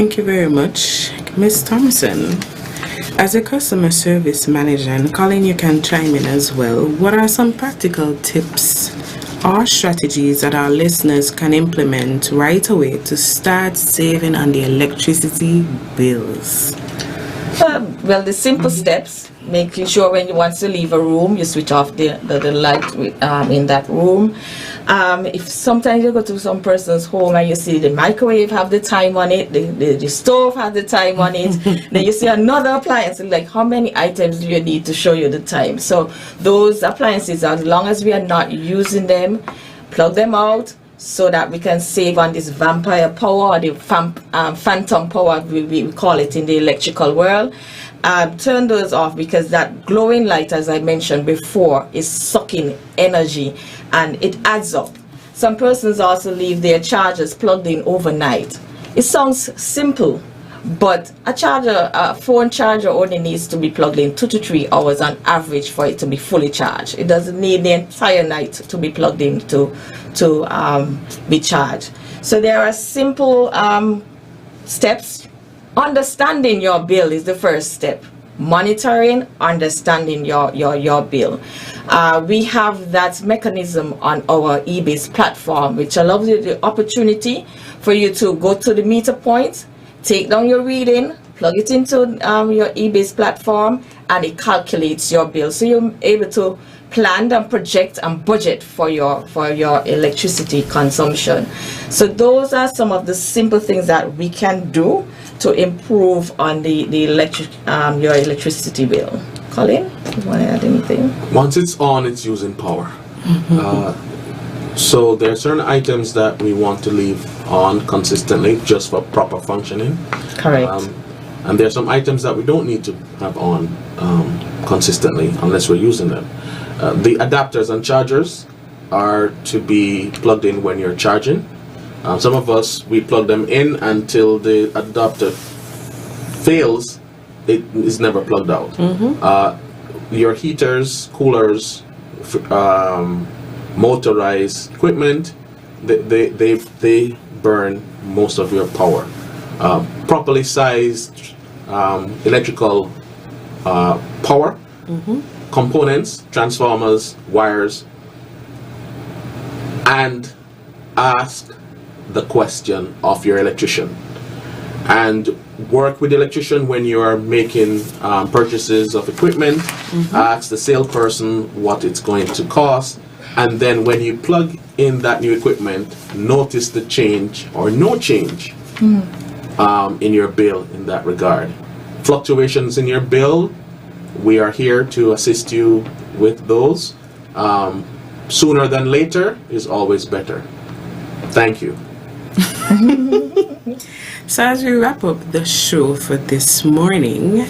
Thank you very much, Ms. Thompson. As a customer service manager, and Colin, you can chime in as well, what are some practical tips or strategies that our listeners can implement right away to start saving on the electricity bills? Well, the simple steps, making sure when you want to leave a room, you switch off the light in that room. If sometimes you go to some person's home and you see the microwave have the time on it, the stove has the time on it, then you see another appliance, like how many items do you need to show you the time? So those appliances, as long as we are not using them, plug them out, so that we can save on this vampire power, or the phantom power, we call it in the electrical world. Turn those off, because that glowing light, as I mentioned before, is sucking energy and it adds up. Some persons also leave their chargers plugged in overnight. It sounds simple, but a phone charger only needs to be plugged in 2 to 3 hours on average for it to be fully charged. It doesn't need the entire night to be plugged in to be charged. So there are simple steps. Understanding your bill is the first step. Monitoring, understanding your bill. We have that mechanism on our eBase platform, which allows you the opportunity for you to go to the meter point, take down your reading, plug it into your eBase platform, and it calculates your bill. So you're able to plan and project and budget for your electricity consumption. So those are some of the simple things that we can do to improve on your electricity bill. Colin, you want to add anything? Once it's on, it's using power. So there are certain items that we want to leave on consistently just for proper functioning. Correct. And there are some items that we don't need to have on consistently unless we're using them. The adapters and chargers are to be plugged in when you're charging. Some of us, we plug them in until the adapter fails. It is never plugged out. Your heaters, coolers, motorized equipment, they burn most of your power. Properly sized electrical power, components, transformers, wires, and ask the question of your electrician, and work with the electrician when you are making purchases of equipment. Ask the salesperson what it's going to cost, and then when you plug in that new equipment, notice the change or no change in your bill in that regard. Fluctuations in your bill, we are here to assist you with those. Sooner than later is always better. Thank you. So as we wrap up the show for this morning,